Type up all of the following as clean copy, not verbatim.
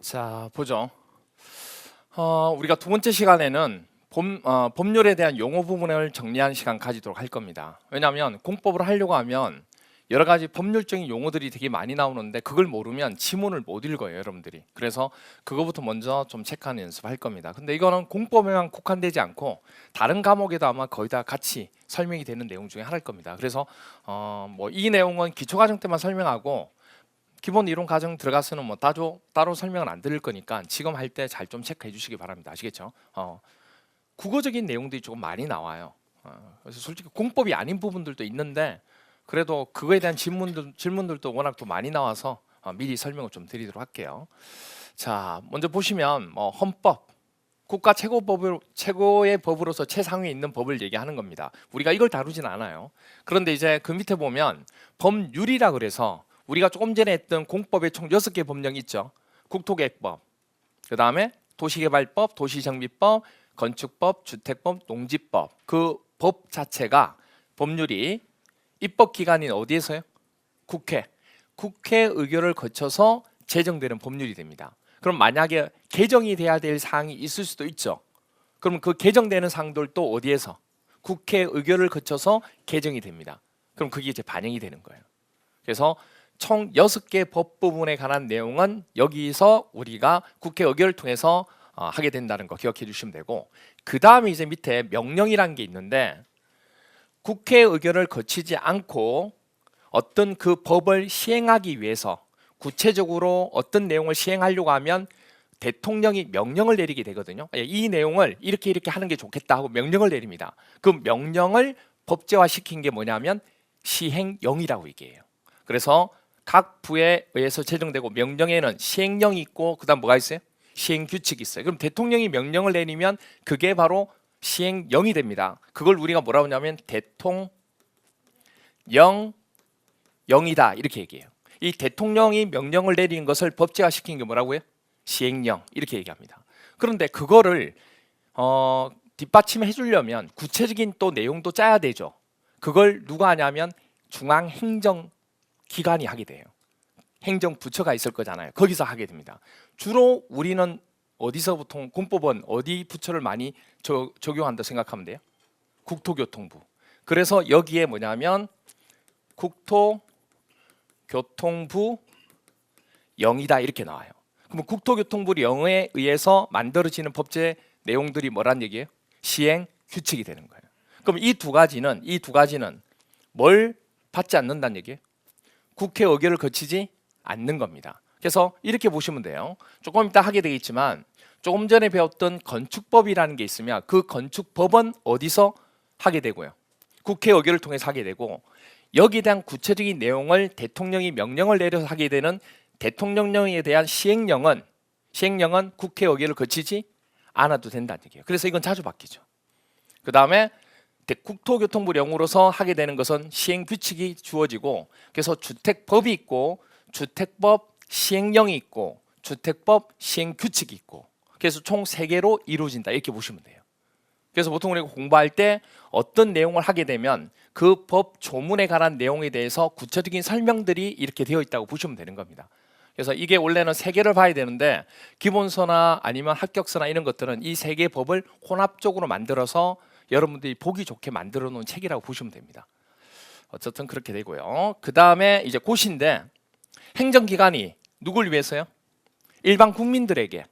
자, 보죠. 우리가 두 번째 시간에는 법률에 대한 용어 부분을 정리하는 시간 가지도록 할 겁니다. 왜냐하면 공법을 하려고 하면 여러 가지 법률적인 용어들이 되게 많이 나오는데 그걸 모르면 지문을 못 읽어요, 여러분들이. 그래서 그거부터 먼저 좀 체크하는 연습할 겁니다. 근데 이거는 공법에만 국한되지 않고 다른 과목에도 아마 거의 다 같이 설명이 되는 내용 중에 하나일 겁니다. 그래서 뭐 이 내용은 기초과정 때만 설명하고 기본 이론 과정 들어가서는 뭐 따로 설명은 안 드릴 거니까 지금 할 때 잘 좀 체크해 주시기 바랍니다. 아시겠죠? 국어적인 내용들이 조금 많이 나와요. 그래서 솔직히 공법이 아닌 부분들도 있는데 그래도 그거에 대한 질문들도 워낙 또 많이 나와서 미리 설명을 좀 드리도록 할게요. 자, 먼저 보시면 헌법, 국가 최고의 법으로서 최상위에 있는 법을 얘기하는 겁니다. 우리가 이걸 다루진 않아요. 그런데 이제 그 밑에 보면 법률이라 그래서 우리가 조금 전에 했던 공법에 총 6개 법령이 있죠. 국토계획법, 그 다음에 도시개발법, 도시정비법, 건축법, 주택법, 농지법. 그 법 자체가 법률이 입법기관인 어디에서요? 국회. 국회 의결을 거쳐서 제정되는 법률이 됩니다. 그럼 만약에 개정이 돼야 될 사항이 있을 수도 있죠. 그럼 그 개정되는 사항들도 어디에서? 국회 의결을 거쳐서 개정이 됩니다. 그럼 그게 이제 반영이 되는 거예요. 그래서 총 6개 법 부분에 관한 내용은 여기서 우리가 국회 의결을 통해서 하게 된다는 거 기억해 주시면 되고, 그 다음에 이제 밑에 명령이라는 게 있는데 국회 의결을 거치지 않고 어떤 그 법을 시행하기 위해서 구체적으로 어떤 내용을 시행하려고 하면 대통령이 명령을 내리게 되거든요. 이 내용을 이렇게 하는 게 좋겠다 하고 명령을 내립니다. 그 명령을 법제화시킨 게 뭐냐면 시행령이라고 얘기해요. 그래서 각 부에 의해서 제정되고 명령에는 시행령이 있고 그다음 뭐가 있어요? 시행규칙이 있어요. 그럼 대통령이 명령을 내리면 그게 바로 시행령이 됩니다. 그걸 우리가 뭐라고 하냐면 대통령령이다 이렇게 얘기해요. 이 대통령이 명령을 내리는 것을 법제화시킨 게 뭐라고요? 시행령 이렇게 얘기합니다. 그런데 그거를 뒷받침해 주려면 구체적인 또 내용도 짜야 되죠. 그걸 누가 하냐면 중앙행정기관이 하게 돼요. 행정부처가 있을 거잖아요. 거기서 하게 됩니다. 주로 우리는 어디서 보통 공법은 어디 부처를 많이 적용한다 생각하면 돼요? 국토교통부. 그래서 여기에 뭐냐면 국토교통부 영이다 이렇게 나와요. 그럼 국토교통부 영에 의해서 만들어지는 법제 내용들이 뭐란 얘기예요? 시행 규칙이 되는 거예요. 그럼 이 두 가지는 뭘 받지 않는다는 얘기예요? 국회 의결을 거치지 않는 겁니다. 그래서 이렇게 보시면 돼요. 조금 이따 하게 되겠지만 조금 전에 배웠던 건축법이라는 게 있으면 그 건축법은 어디서 하게 되고요? 국회 의결을 통해서 하게 되고, 여기에 대한 구체적인 내용을 대통령이 명령을 내려서 하게 되는 대통령령에 대한 시행령은 국회 의결을 거치지 않아도 된다는 얘기예요. 그래서 이건 자주 바뀌죠. 그 다음에 국토교통부령으로서 하게 되는 것은 시행규칙이 주어지고, 그래서 주택법이 있고 주택법 시행령이 있고 주택법 시행규칙이 있고, 그래서 총 3개로 이루어진다 이렇게 보시면 돼요. 그래서 보통 우리가 공부할 때 어떤 내용을 하게 되면 그 법 조문에 관한 내용에 대해서 구체적인 설명들이 이렇게 되어 있다고 보시면 되는 겁니다. 그래서 이게 원래는 3개를 봐야 되는데 기본서나 아니면 합격서나 이런 것들은 이 3개 법을 혼합적으로 만들어서 여러분들이 보기 좋게 만들어 놓은 책이라고 보시면 됩니다. 어쨌든 그렇게 되고요. 그 다음에 이제 고시인데, 행정기관이 누굴 위해서요? 일반 국민들에게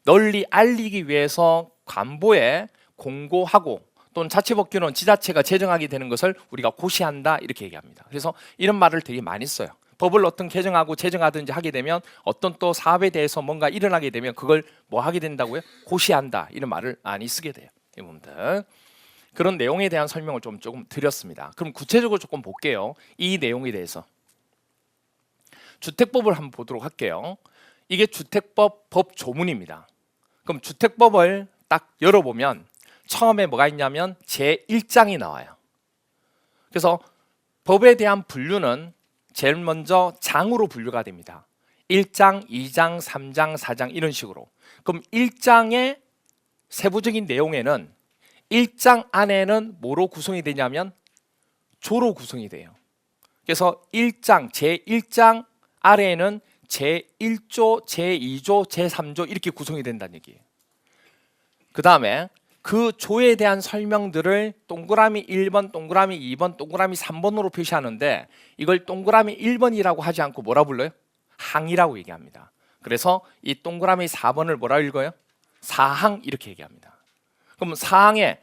널리 알리기 위해서 관보에 공고하고 또는 자치법규는 지자체가 제정하게 되는 것을 우리가 고시한다 이렇게 얘기합니다. 그래서 이런 말을 되게 많이 써요. 법을 어떤 개정하고 제정하든지 하게 되면 어떤 또 사업에 대해서 뭔가 일어나게 되면 그걸 뭐 하게 된다고요? 고시한다 이런 말을 많이 쓰게 돼요. 여러분들 그런 내용에 대한 설명을 조금 드렸습니다. 그럼 구체적으로 조금 볼게요. 이 내용에 대해서 주택법을 한번 보도록 할게요. 이게 주택법 법 조문입니다. 그럼 주택법을 딱 열어보면 처음에 뭐가 있냐면 제1장이 나와요. 그래서 법에 대한 분류는 제일 먼저 장으로 분류가 됩니다. 1장, 2장, 3장, 4장 이런 식으로. 그럼 1장의 세부적인 내용에는 1장 안에는 뭐로 구성이 되냐면 조로 구성이 돼요. 그래서 1장, 제1장 아래에는 제1조, 제2조, 제3조 이렇게 구성이 된다는 얘기예요. 그 다음에 그 조에 대한 설명들을 동그라미 1번, 동그라미 2번, 동그라미 3번으로 표시하는데 이걸 동그라미 1번이라고 하지 않고 뭐라 불러요? 항이라고 얘기합니다. 그래서 이 동그라미 4번을 뭐라 읽어요? 사항 이렇게 얘기합니다. 그럼 사항에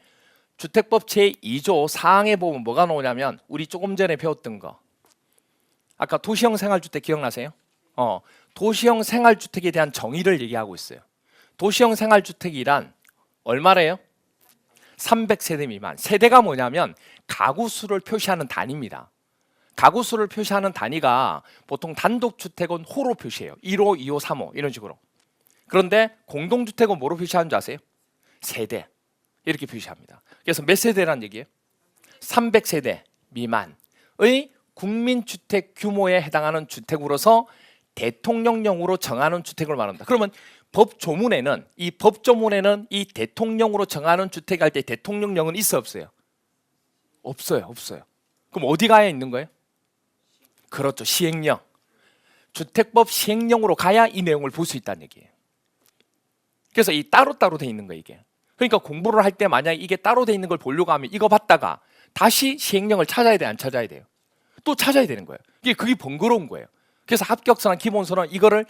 주택법 제2조 사항에 보면 뭐가 나오냐면 우리 조금 전에 배웠던 거 아까 도시형 생활주택 기억나세요? 도시형 생활주택에 대한 정의를 얘기하고 있어요. 도시형 생활주택이란 얼마래요? 300세대 미만. 세대가 뭐냐면 가구 수를 표시하는 단위입니다. 가구 수를 표시하는 단위가 보통 단독주택은 호로 표시해요. 1호, 2호, 3호 이런 식으로. 그런데 공동주택은 뭐로 표시하는 줄 아세요? 세대 이렇게 표시합니다. 그래서 몇 세대란 얘기예요? 300세대 미만의 국민주택 규모에 해당하는 주택으로서 대통령령으로 정하는 주택을 말합니다. 그러면 법조문에는 이 대통령으로 정하는 주택 할 때 대통령령은 있어 없어요? 없어요. 그럼 어디 가야 있는 거예요? 그렇죠. 시행령. 주택법 시행령으로 가야 이 내용을 볼 수 있다는 얘기예요. 그래서 이 따로따로 돼 있는 거예요, 이게. 그러니까 공부를 할 때 만약에 이게 따로 돼 있는 걸 보려고 하면 이거 봤다가 다시 시행령을 찾아야 돼, 안 찾아야 돼요? 또 찾아야 되는 거예요. 그게 번거로운 거예요. 그래서 합격서나 기본서는 이거를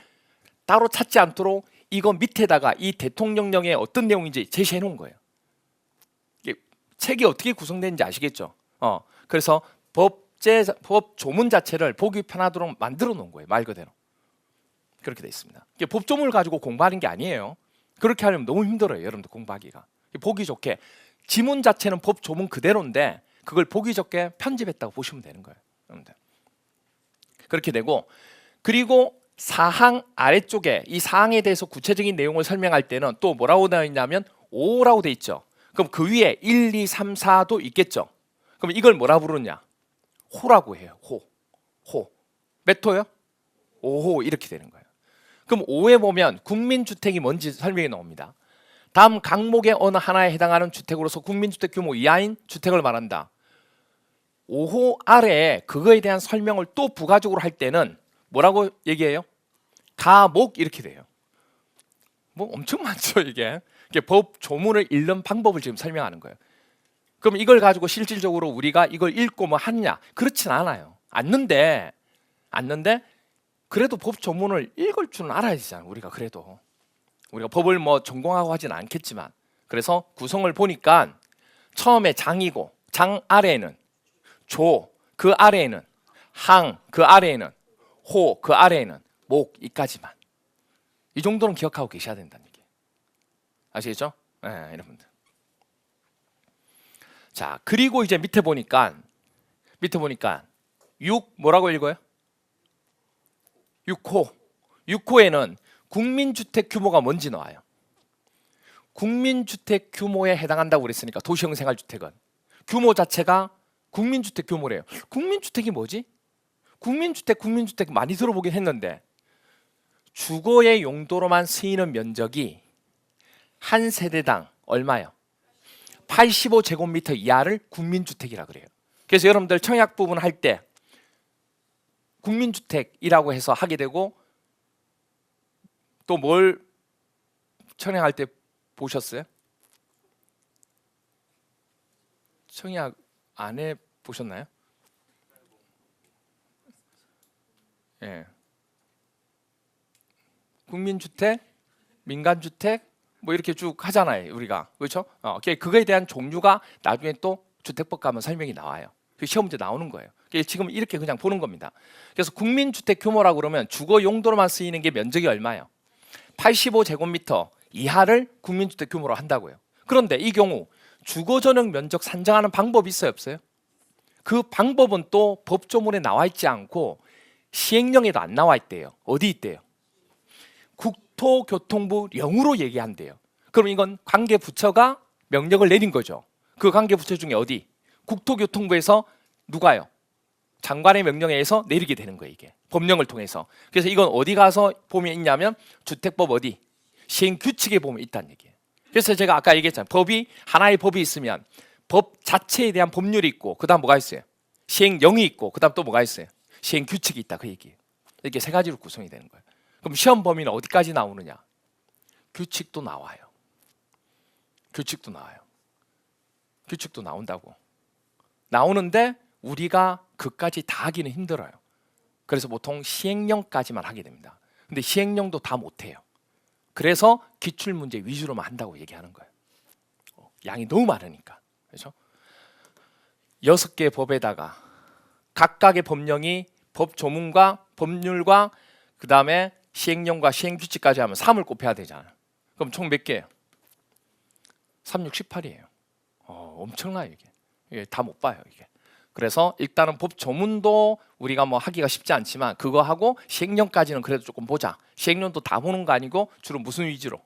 따로 찾지 않도록 이거 밑에다가 이 대통령령에 어떤 내용인지 제시해 놓은 거예요. 이게 책이 어떻게 구성되는지 아시겠죠? 그래서 법 조문 자체를 보기 편하도록 만들어 놓은 거예요. 말 그대로. 그렇게 돼 있습니다. 이게 법조문을 가지고 공부하는 게 아니에요. 그렇게 하려면 너무 힘들어요. 여러분들 공부하기가. 보기 좋게 지문 자체는 법 조문 그대로인데 그걸 보기 좋게 편집했다고 보시면 되는 거예요. 여러분들. 그렇게 되고 그리고 사항 아래쪽에 이 사항에 대해서 구체적인 내용을 설명할 때는 또 뭐라고 되어 있냐면 5라고 되어 있죠. 그럼 그 위에 1, 2, 3, 4도 있겠죠. 그럼 이걸 뭐라 부르냐? 호라고 해요. 호. 몇 호요? 5호 이렇게 되는 거예요. 그럼 5에 보면 국민주택이 뭔지 설명이 나옵니다. 다음 강목의 어느 하나에 해당하는 주택으로서 국민주택 규모 이하인 주택을 말한다. 5호 아래에 그거에 대한 설명을 또 부가적으로 할 때는 뭐라고 얘기해요? 가목 이렇게 돼요. 뭐 엄청 많죠 이게. 법 조문을 읽는 방법을 지금 설명하는 거예요. 그럼 이걸 가지고 실질적으로 우리가 이걸 읽고 뭐 하느냐? 그렇진 않아요. 않는데 그래도 법 조문을 읽을 줄은 알아야 되잖아요. 우리가 법을 뭐 전공하고 하진 않겠지만 그래서 구성을 보니까 처음에 장이고 장 아래에는 조, 그 아래에는 항, 그 아래에는 호, 그 아래에는 목 이까지만. 이 정도는 기억하고 계셔야 된다는 얘기예요. 아시겠죠? 네, 여러분들. 자, 그리고 이제 밑에 보니까 6 뭐라고 읽어요? 6호. 6호에는 국민주택 규모가 뭔지 나와요. 국민주택 규모에 해당한다고 그랬으니까 도시형 생활주택은 규모 자체가 국민주택 규모래요. 국민주택이 뭐지? 국민주택 많이 들어보긴 했는데 주거의 용도로만 쓰이는 면적이 한 세대당 얼마요? 85제곱미터 이하를 국민주택이라 그래요. 그래서 여러분들 청약 부분 할 때 국민주택이라고 해서 하게 되고 또 뭘 청약할 때 보셨어요? 청약 안 해 보셨나요? 예. 국민주택, 민간주택 뭐 이렇게 쭉 하잖아요, 우리가. 그렇죠? 그거에 대한 종류가 나중에 또 주택법 가면 설명이 나와요. 그 시험 문제 나오는 거예요. 지금 이렇게 그냥 보는 겁니다. 그래서 국민주택 규모라고 그러면 주거 용도로만 쓰이는 게 면적이 얼마예요? 85제곱미터 이하를 국민주택 규모로 한다고요. 그런데 이 경우 주거 전용 면적 산정하는 방법이 있어요, 없어요? 그 방법은 또 법조문에 나와 있지 않고 시행령에도 안 나와 있대요. 어디 있대요? 국토교통부 령으로 얘기한대요. 그럼 이건 관계부처가 명령을 내린 거죠. 그 관계부처 중에 어디? 국토교통부에서 누가요? 장관의 명령에 의해서 내리게 되는 거예요, 이게. 법령을 통해서. 그래서 이건 어디 가서 보면 있냐면 주택법 어디? 시행규칙에 보면 있다는 얘기예요. 그래서 제가 아까 얘기했잖아요. 하나의 법이 있으면 법 자체에 대한 법률이 있고 그다음 뭐가 있어요? 시행령이 있고 그다음 또 뭐가 있어요? 시행규칙이 있다 그 얘기예요. 이렇게 세 가지로 구성이 되는 거예요. 그럼 시험 범위는 어디까지 나오느냐? 규칙도 나와요. 규칙도 나와요. 규칙도 나온다고. 나오는데 우리가 그까지 다 하기는 힘들어요. 그래서 보통 시행령까지만 하게 됩니다. 근데 시행령도 다 못해요. 그래서 기출문제 위주로만 한다고 얘기하는 거예요. 양이 너무 많으니까. 그렇죠? 6개의 법에다가 각각의 법령이 법 조문과 법률과 그 다음에 시행령과 시행규칙까지 하면 3을 곱해야 되잖아요. 그럼 총 몇 개예요? 3, 6, 18이에요. 엄청나요 이게 다 못 봐요 이게. 그래서 일단은 법 조문도 우리가 뭐 하기가 쉽지 않지만 그거 하고 시행령까지는 그래도 조금 보자. 시행령도 다 보는 거 아니고 주로 무슨 위주로?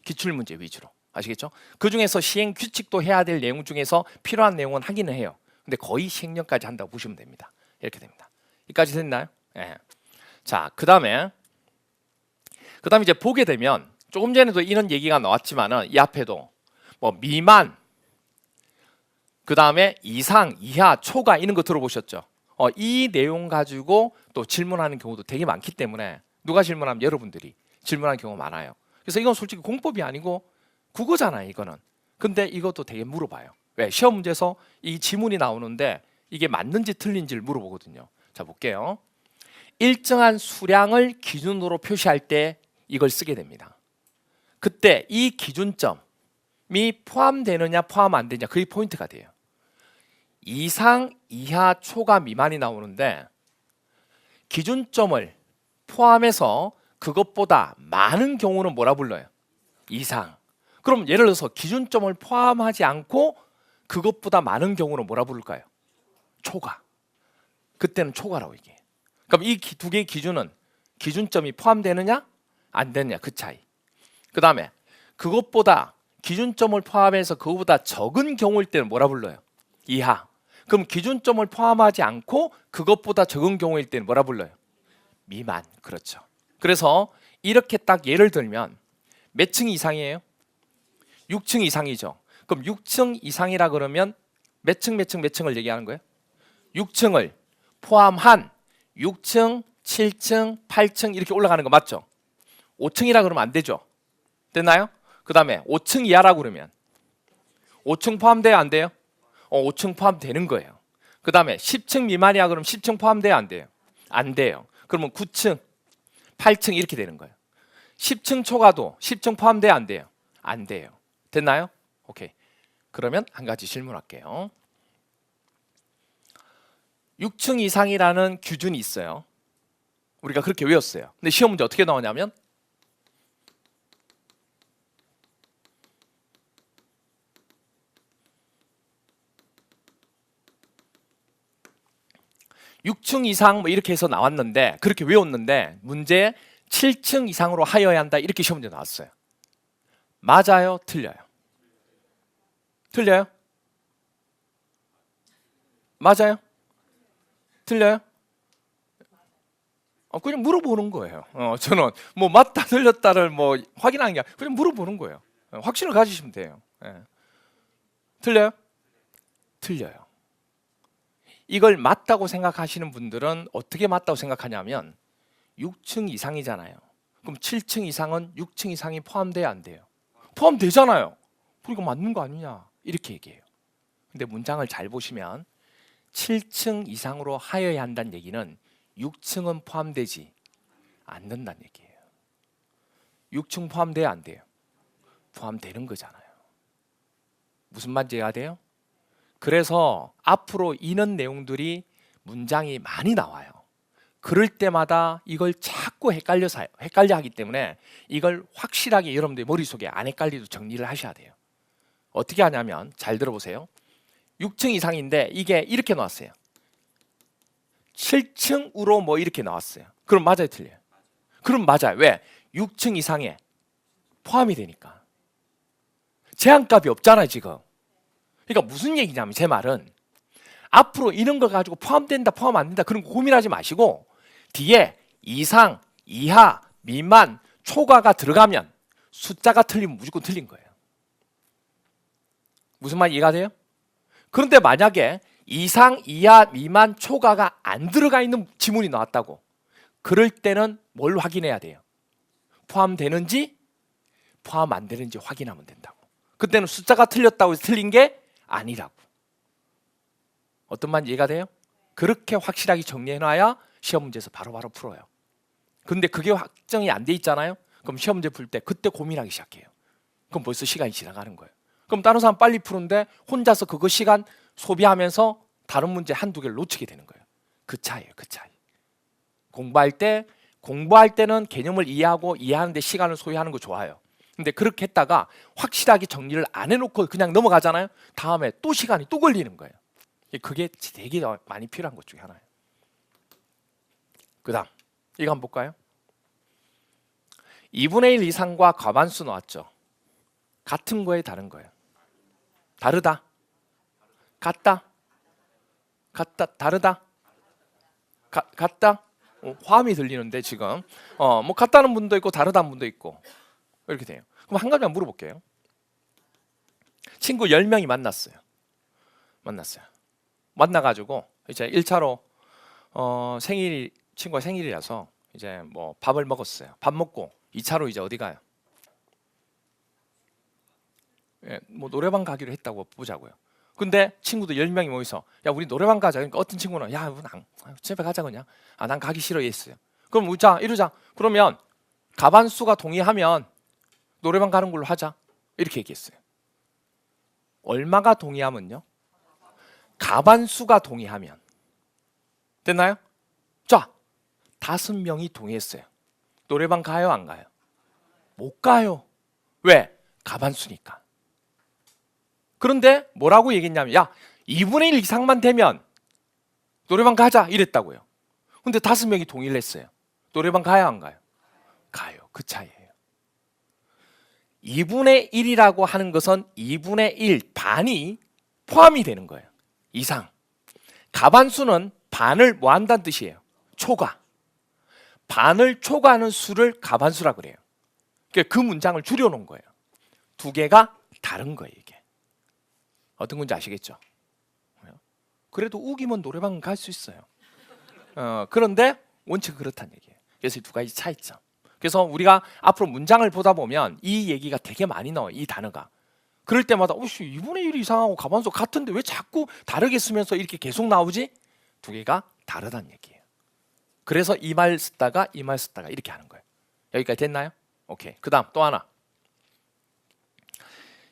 기출문제 위주로. 아시겠죠? 그 중에서 시행규칙도 해야 될 내용 중에서 필요한 내용은 하기는 해요. 근데 거의 시행령까지 한다고 보시면 됩니다. 이렇게 됩니다. 여기까지 됐나요? 네. 자, 그 다음에 이제 보게 되면 조금 전에도 이런 얘기가 나왔지만은 이 앞에도 뭐 미만, 그 다음에 이상, 이하, 초과 이런 거 들어보셨죠? 이 내용 가지고 또 질문하는 경우도 되게 많기 때문에 누가 질문하면 여러분들이 질문하는 경우가 많아요. 그래서 이건 솔직히 공법이 아니고 국어잖아요 이거는. 근데 이것도 되게 물어봐요. 왜? 시험 문제에서 이 지문이 나오는데 이게 맞는지 틀린지를 물어보거든요. 자, 볼게요. 일정한 수량을 기준으로 표시할 때 이걸 쓰게 됩니다. 그때 이 기준점이 포함되느냐 포함 안 되느냐 그게 포인트가 돼요. 이상, 이하, 초과, 미만이 나오는데 기준점을 포함해서 그것보다 많은 경우는 뭐라 불러요? 이상. 그럼 예를 들어서 기준점을 포함하지 않고 그것보다 많은 경우는 뭐라 부를까요? 초과. 그때는 초과라고 얘기해요. 그럼 이 두 개의 기준은 기준점이 포함되느냐 안 되느냐 그 차이. 그 다음에 그것보다 기준점을 포함해서 그것보다 적은 경우일 때는 뭐라 불러요? 이하. 그럼 기준점을 포함하지 않고 그것보다 적은 경우일 때는 뭐라 불러요? 미만. 그렇죠. 그래서 이렇게 딱 예를 들면 몇 층 이상이에요? 6층 이상이죠. 그럼 6층 이상이라 그러면 몇 층을 얘기하는 거예요? 6층을 포함한 6층, 7층, 8층 이렇게 올라가는 거 맞죠? 5층이라 그러면 안 되죠. 됐나요? 그 다음에 5층 이하라고 그러면 5층 포함돼요 안 돼요? 5층 포함되는 거예요. 그 다음에 10층 미만이야 그러면 10층 포함돼요 안 돼요? 안 돼요. 그러면 9층, 8층 이렇게 되는 거예요. 10층 초과도 10층 포함돼요 안 돼요? 안 돼요. 됐나요? 오케이. 그러면 한 가지 질문할게요. 6층 이상이라는 기준이 있어요. 우리가 그렇게 외웠어요. 근데 시험 문제 어떻게 나오냐면 6층 이상 뭐 이렇게 해서 나왔는데 그렇게 외웠는데 문제 7층 이상으로 하여야 한다 이렇게 시험 문제 나왔어요. 맞아요? 틀려요? 틀려요? 맞아요? 틀려요? 그냥 물어보는 거예요. 저는 뭐 맞다 틀렸다를 뭐 확인하는 게 아니라 그냥 물어보는 거예요. 확신을 가지시면 돼요. 틀려요? 틀려요. 이걸 맞다고 생각하시는 분들은 어떻게 맞다고 생각하냐면 6층 이상이잖아요. 그럼 7층 이상은 6층 이상이 포함돼야 안 돼요? 포함되잖아요. 그리고 맞는 거 아니냐 이렇게 얘기해요. 근데 문장을 잘 보시면 7층 이상으로 하여야 한다는 얘기는 6층은 포함되지 않는다는 얘기예요. 6층 포함돼야 안 돼요? 포함되는 거잖아요. 무슨 말인지 이해가 돼요? 그래서 앞으로 이런 내용들이 문장이 많이 나와요. 그럴 때마다 이걸 자꾸 헷갈려 하기 때문에 이걸 확실하게 여러분들 머릿속에 안 헷갈리도록 정리를 하셔야 돼요. 어떻게 하냐면 잘 들어보세요. 6층 이상인데 이게 이렇게 나왔어요. 7층으로 뭐 이렇게 나왔어요. 그럼 맞아요, 틀려요? 그럼 맞아요. 왜? 6층 이상에 포함이 되니까. 제한값이 없잖아요, 지금. 그러니까 무슨 얘기냐면 제 말은 앞으로 이런 걸 가지고 포함된다, 포함 안 된다 그런 거 고민하지 마시고 뒤에 이상, 이하, 미만, 초과가 들어가면 숫자가 틀리면 무조건 틀린 거예요. 무슨 말 이해가 돼요? 그런데 만약에 이상, 이하, 미만, 초과가 안 들어가 있는 지문이 나왔다고 그럴 때는 뭘 확인해야 돼요? 포함되는지 포함 안 되는지 확인하면 된다고. 그때는 숫자가 틀렸다고 해서 틀린 게 아니라고. 어떤 말인지 이해가 돼요? 그렇게 확실하게 정리해놔야 시험 문제에서 바로바로 풀어요. 근데 그게 확정이 안 돼 있잖아요. 그럼 시험 문제 풀 때 그때 고민하기 시작해요. 그럼 벌써 시간이 지나가는 거예요. 그럼 다른 사람 빨리 푸는데 혼자서 그거 시간 소비하면서 다른 문제 한두 개를 놓치게 되는 거예요. 그 차이예요. 그 차이. 공부할 때는 개념을 이해하고 이해하는데 시간을 소요하는 거 좋아요. 근데 그렇게 했다가 확실하게 정리를 안 해놓고 그냥 넘어가잖아요. 다음에 또 시간이 또 걸리는 거예요. 그게 되게 많이 필요한 것 중에 하나예요. 그 다음 이거 한번 볼까요? 2분의 1 이상과 과반수 나왔죠. 같은 거에 다른 거예요. 다르다. 같다. 같다. 다르다. 같다. 화음이 들리는데 지금 뭐 같다는 분도 있고 다르다는 분도 있고 이렇게 돼요. 그럼 한 가지만 물어볼게요. 친구 10명이 만났어요. 만나가지고 이제 1차로 친구가 생일이라서 이제 뭐 밥을 먹었어요. 밥 먹고 2차로 이제 어디 가요? 예, 뭐 노래방 가기로 했다고 보자고요. 근데 친구들 10명이 모여서 야 우리 노래방 가자. 그러니까 어떤 친구는 야 집에 가자 그냥. 난 가기 싫어 했어요. 그럼 자 이러자. 그러면 가반수가 동의하면 노래방 가는 걸로 하자. 이렇게 얘기했어요. 얼마가 동의하면요? 가반수가 동의하면 됐나요? 자 5명이 동의했어요. 노래방 가요 안 가요? 못 가요. 왜? 가반수니까. 그런데 뭐라고 얘기했냐면 야 2분의 1 이상만 되면 노래방 가자 이랬다고요. 근데 5명이 동의를 했어요. 노래방 가요 안 가요? 가요. 그 차이예요. 2분의 1이라고 하는 것은 2분의 1 반이 포함이 되는 거예요. 이상. 가반수는 반을 뭐 한다는 뜻이에요? 초과. 반을 초과하는 수를 가반수라 그래요. 그러니까 그 문장을 줄여놓은 거예요. 두 개가 다른 거예요. 이게 어떤 건지 아시겠죠? 그래도 우기면 노래방 갈 수 있어요. 그런데 원칙 그렇다는 얘기예요. 그래서 이 두 가지 차이점. 그래서 우리가 앞으로 문장을 보다 보면 이 얘기가 되게 많이 나와요. 이 단어가. 그럴 때마다 2분의 1이 이상하고 가반수 같은데 왜 자꾸 다르게 쓰면서 이렇게 계속 나오지? 두 개가 다르다는 얘기예요. 그래서 이 말 쓰다가 이 말 쓰다가 이렇게 하는 거예요. 여기까지 됐나요? 오케이. 그 다음 또 하나.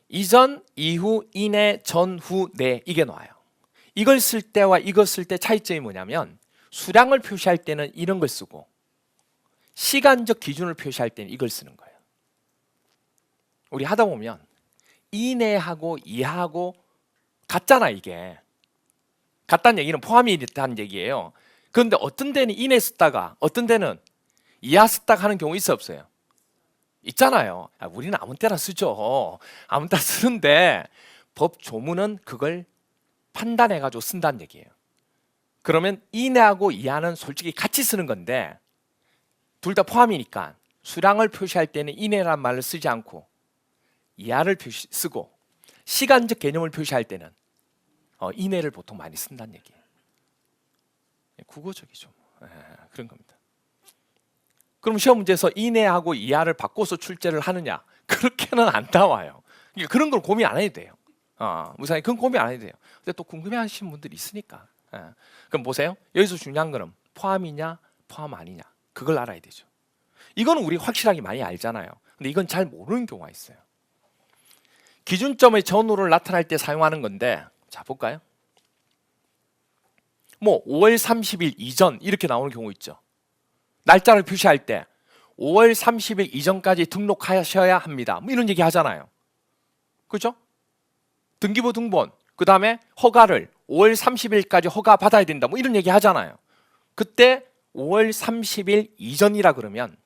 이전, 이후, 이내, 전, 후, 내 이게 나와요. 이걸 쓸 때와 이걸 쓸 때 차이점이 뭐냐면 수량을 표시할 때는 이런 걸 쓰고 시간적 기준을 표시할 때는 이걸 쓰는 거예요. 우리 하다 보면 이내하고 이하고 같잖아 이게. 같다는 얘기는 포함이 있다는 얘기예요. 그런데 어떤 데는 이내 쓰다가 어떤 데는 이하 쓰다가 하는 경우 있어 없어요? 있잖아요. 우리는 아무 때나 쓰죠. 아무 때나 쓰는데 법 조문은 그걸 판단해가지고 쓴다는 얘기예요. 그러면 이내하고 이하는 솔직히 같이 쓰는 건데 둘 다 포함이니까 수량을 표시할 때는 이내라는 말을 쓰지 않고 이하를 쓰고 시간적 개념을 표시할 때는 이내를 보통 많이 쓴다는 얘기예요. 국어적이죠. 그런 겁니다. 그럼 시험 문제에서 이내하고 이하를 바꿔서 출제를 하느냐? 그렇게는 안 나와요. 그러니까 그런 걸 고민 안 해도 돼요. 무사히 그건 고민 안 해도 돼요. 근데 또 궁금해하시는 분들이 있으니까. 그럼 보세요. 여기서 중요한 거는 포함이냐, 포함 아니냐. 그걸 알아야 되죠. 이거는 우리 확실하게 많이 알잖아요. 근데 이건 잘 모르는 경우가 있어요. 기준점의 전후를 나타날 때 사용하는 건데, 자 볼까요? 뭐 5월 30일 이전 이렇게 나오는 경우 있죠. 날짜를 표시할 때 5월 30일 이전까지 등록하셔야 합니다. 뭐 이런 얘기 하잖아요. 그렇죠? 등기부 등본, 그 다음에 허가를 5월 30일까지 허가 받아야 된다. 뭐 이런 얘기 하잖아요. 그때 5월 30일 이전이라 그러면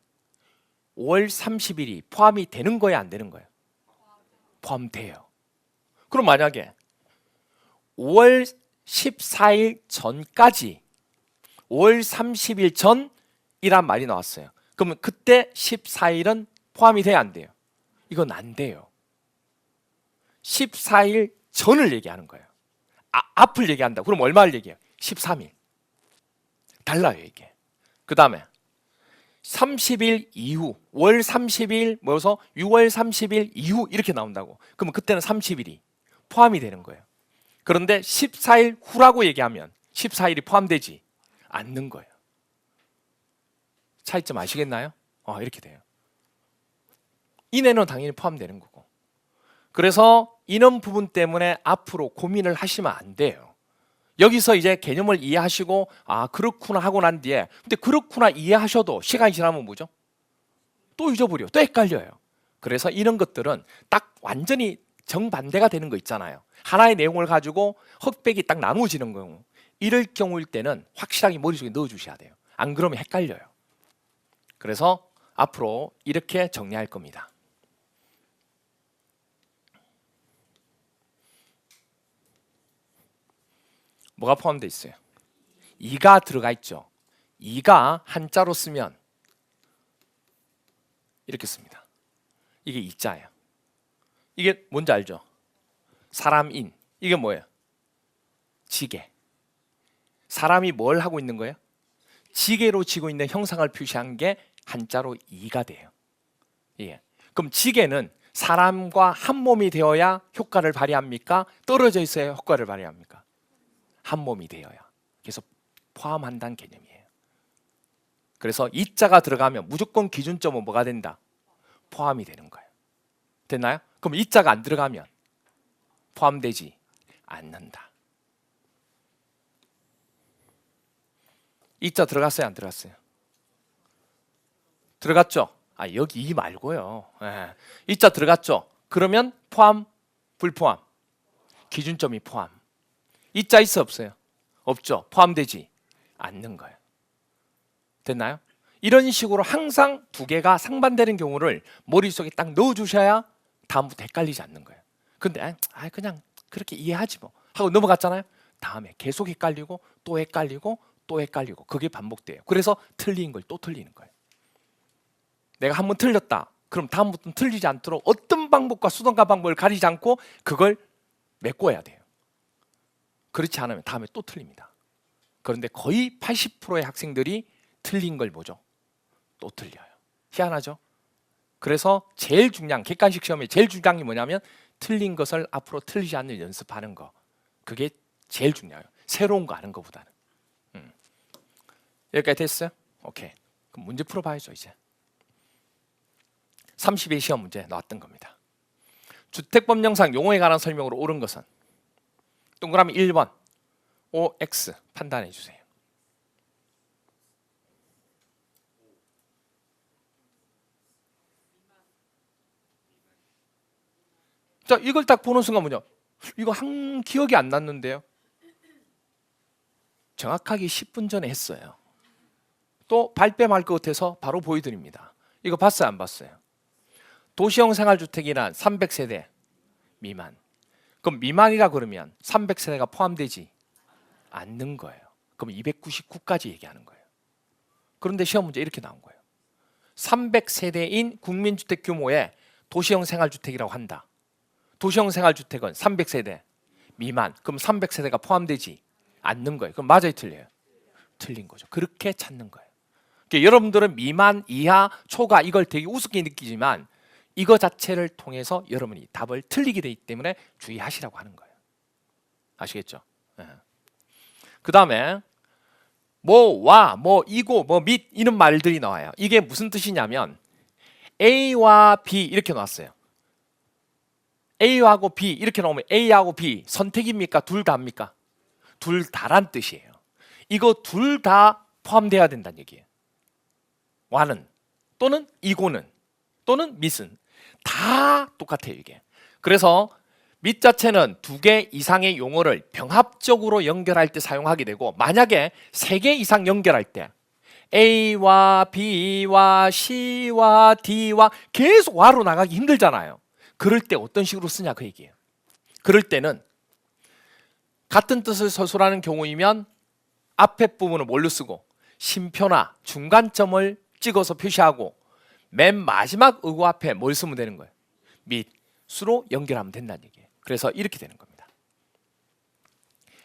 5월 30일이 포함이 되는 거예요, 안 되는 거예요? 포함돼요. 그럼 만약에 5월 14일 전까지 5월 30일 전이란 말이 나왔어요. 그러면 그때 14일은 포함이 돼야 안 돼요? 이건 안 돼요. 14일 전을 얘기하는 거예요. 앞을 얘기한다. 그럼 얼마를 얘기해요? 13일. 달라요 이게. 그 다음에 30일 이후, 월 30일 모여서 6월 30일 이후 이렇게 나온다고. 그러면 그때는 30일이 포함이 되는 거예요. 그런데 14일 후라고 얘기하면 14일이 포함되지 않는 거예요. 차이점 아시겠나요? 이렇게 돼요. 이내는 당연히 포함되는 거고. 그래서 이런 부분 때문에 앞으로 고민을 하시면 안 돼요. 여기서 이제 개념을 이해하시고 그렇구나 하고 난 뒤에 근데 그렇구나 이해하셔도 시간이 지나면 뭐죠? 또 잊어버려. 또 헷갈려요. 그래서 이런 것들은 딱 완전히 정반대가 되는 거 있잖아요. 하나의 내용을 가지고 흑백이 딱 나누어지는 경우, 이럴 경우일 때는 확실하게 머릿속에 넣어주셔야 돼요. 안 그러면 헷갈려요. 그래서 앞으로 이렇게 정리할 겁니다. 뭐가 포함되어 있어요? 이가 들어가 있죠. 이가 한자로 쓰면 이렇게 씁니다. 이게 이자예요. 이게 뭔지 알죠? 사람인. 이게 뭐예요? 지게. 사람이 뭘 하고 있는 거예요? 지게로 지고 있는 형상을 표시한 게 한자로 이가 돼요. 예. 그럼 지게는 사람과 한 몸이 되어야 효과를 발휘합니까? 떨어져 있어야 효과를 발휘합니까? 한 몸이 되어야. 그래서 포함한다는 개념이에요. 그래서 이자가 들어가면 무조건 기준점은 뭐가 된다? 포함이 되는 거예요. 됐나요? 그럼 이자가 안 들어가면 포함되지 않는다. 이자 들어갔어요? 안 들어갔어요? 들어갔죠? 여기 이 말고요. 예. 이자 들어갔죠? 그러면 포함, 불포함? 기준점이 포함. 이자 있어 없어요? 없죠. 포함되지 않는 거예요. 됐나요? 이런 식으로 항상 두 개가 상반되는 경우를 머릿속에 딱 넣어주셔야 다음부터 헷갈리지 않는 거예요. 근데 그냥 그렇게 이해하지 뭐 하고 넘어갔잖아요. 다음에 계속 헷갈리고 또 헷갈리고 또 헷갈리고 그게 반복돼요. 그래서 틀린 걸 또 틀리는 거예요. 내가 한번 틀렸다. 그럼 다음부터는 틀리지 않도록 어떤 방법과 수단과 방법을 가리지 않고 그걸 메꿔야 돼요. 그렇지 않으면 다음에 또 틀립니다. 그런데 거의 80%의 학생들이 틀린 걸 보죠. 또 틀려요. 희한하죠? 그래서 제일 중요한 객관식 시험에 제일 중요한 게 뭐냐면 틀린 것을 앞으로 틀리지 않는 연습하는 거. 그게 제일 중요해요. 새로운 거 아는 것보다는. 여기까지 됐어요? 오케이. 그럼 문제 풀어봐야죠 이제. 30일 시험 문제 나왔던 겁니다. 주택법령상 용어에 관한 설명으로 옳은 것은 동그라미 1번 OX 판단해 주세요. 자, 이걸 딱 보는 순간 뭐냐? 이거 기억이 안 났는데요. 정확하게 10분 전에 했어요. 또 발뺌할 것 같아서 바로 보여드립니다. 이거 봤어요? 안 봤어요? 도시형 생활주택이란 300세대 미만. 그럼 미만이라 그러면 300세대가 포함되지 않는 거예요. 그럼 299까지 얘기하는 거예요. 그런데 시험 문제 이렇게 나온 거예요. 300세대인 국민주택 규모의 도시형 생활주택이라고 한다. 도시형 생활주택은 300세대 미만. 그럼 300세대가 포함되지 않는 거예요. 그럼 맞아요, 틀려요? 틀린 거죠. 그렇게 찾는 거예요. 그러니까 여러분들은 미만, 이하, 초과 이걸 되게 우습게 느끼지만 이거 자체를 통해서 여러분이 답을 틀리게 되기 때문에 주의하시라고 하는 거예요. 아시겠죠? 네. 그 다음에 뭐와, 뭐 이고, 뭐 및 이런 말들이 나와요. 이게 무슨 뜻이냐면 A와 B 이렇게 나왔어요. A하고 B 이렇게 나오면 A하고 B 선택입니까? 둘 다입니까? 둘 다란 뜻이에요. 이거 둘 다 포함돼야 된다는 얘기예요. 와는 또는 이고는 또는 밋은 다 똑같아요 이게. 그래서 밋 자체는 두 개 이상의 용어를 병합적으로 연결할 때 사용하게 되고 만약에 세 개 이상 연결할 때 A와 B와 C와 D와 계속 와로 나가기 힘들잖아요. 그럴 때 어떤 식으로 쓰냐 그 얘기예요. 그럴 때는 같은 뜻을 서술하는 경우이면 앞에 부분을 뭘로 쓰고 심표나 중간점을 찍어서 표시하고 맨 마지막 의구 앞에 뭘 쓰면 되는 거예요? 밋으로 연결하면 된다는 얘기예요. 그래서 이렇게 되는 겁니다.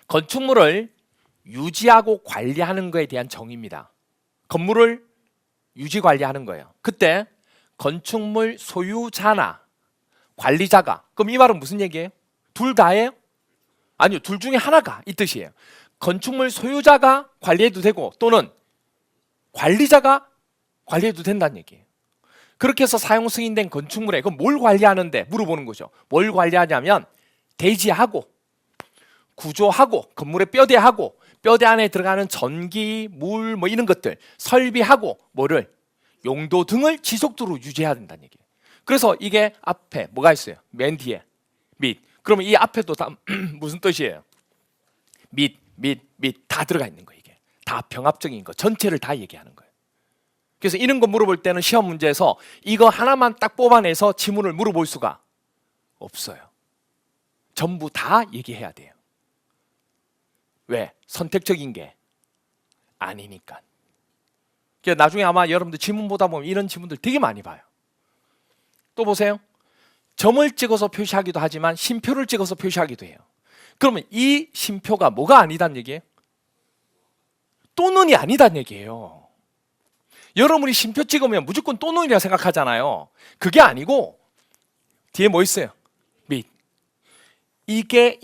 건축물을 유지하고 관리하는 것에 대한 정의입니다. 건물을 유지 관리하는 거예요. 그때 건축물 소유자나 관리자가, 그럼 이 말은 무슨 얘기예요? 둘 다예요? 아니요, 둘 중에 하나가 이 뜻이에요. 건축물 소유자가 관리해도 되고 또는 관리자가 관리해도 된다는 얘기예요. 그렇게 해서 사용 승인된 건축물에 그럼 뭘 관리하는데 물어보는 거죠. 뭘 관리하냐면 대지하고 구조하고 건물의 뼈대하고 뼈대 안에 들어가는 전기, 물 뭐 이런 것들 설비하고 뭐를 용도 등을 지속적으로 유지해야 된다는 얘기예요. 그래서 이게 앞에 뭐가 있어요? 맨 뒤에 및. 그러면 이 앞에도 다 무슨 뜻이에요? 및 다 들어가 있는 거예요. 이게 다 병합적인 거 전체를 다 얘기하는 거예요. 그래서 이런 거 물어볼 때는 시험 문제에서 이거 하나만 딱 뽑아내서 지문을 물어볼 수가 없어요. 전부 다 얘기해야 돼요. 왜? 선택적인 게 아니니까. 그래서 나중에 아마 여러분들 지문 보다 보면 이런 지문들 되게 많이 봐요. 또 보세요. 점을 찍어서 표시하기도 하지만 쉼표를 찍어서 표시하기도 해요. 그러면 이 쉼표가 뭐가 아니다는 얘기예요? 또는이 아니다는 얘기예요. 여러분이 쉼표 찍으면 무조건 또는이라 생각하잖아요. 그게 아니고 뒤에 뭐 있어요? 및. 이게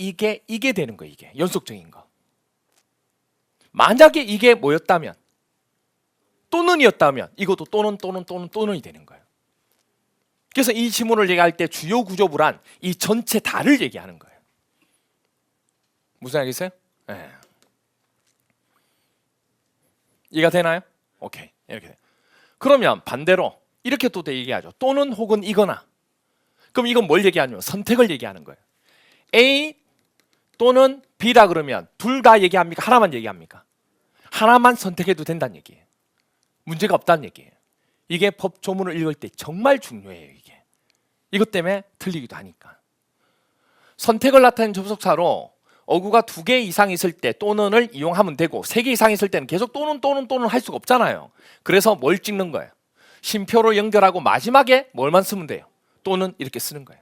되는 거예요. 이게 연속적인 거. 만약에 이게 뭐였다면 또는이었다면 이것도 또는이 되는 거예요. 그래서 이 지문을 얘기할 때 주요 구조부란 이 전체 다를 얘기하는 거예요. 무슨 알겠어요? 네. 이해가 되나요? 오케이. 이렇게 돼요. 그러면 반대로 이렇게 또 얘기하죠. 또는 혹은 이거나. 그럼 이건 뭘 얘기하냐면 선택을 얘기하는 거예요. A 또는 B다 그러면 둘 다 얘기합니까? 하나만 얘기합니까? 하나만 선택해도 된다는 얘기예요. 문제가 없다는 얘기예요. 이게 법 조문을 읽을 때 정말 중요해요. 이게. 이것 때문에 틀리기도 하니까. 선택을 나타내는 접속사로 어구가 2개 이상 있을 때 또는을 이용하면 되고 3개 이상 있을 때는 계속 또는 할 수가 없잖아요. 그래서 뭘 찍는 거예요? 쉼표로 연결하고 마지막에 뭘만 쓰면 돼요? 또는 이렇게 쓰는 거예요.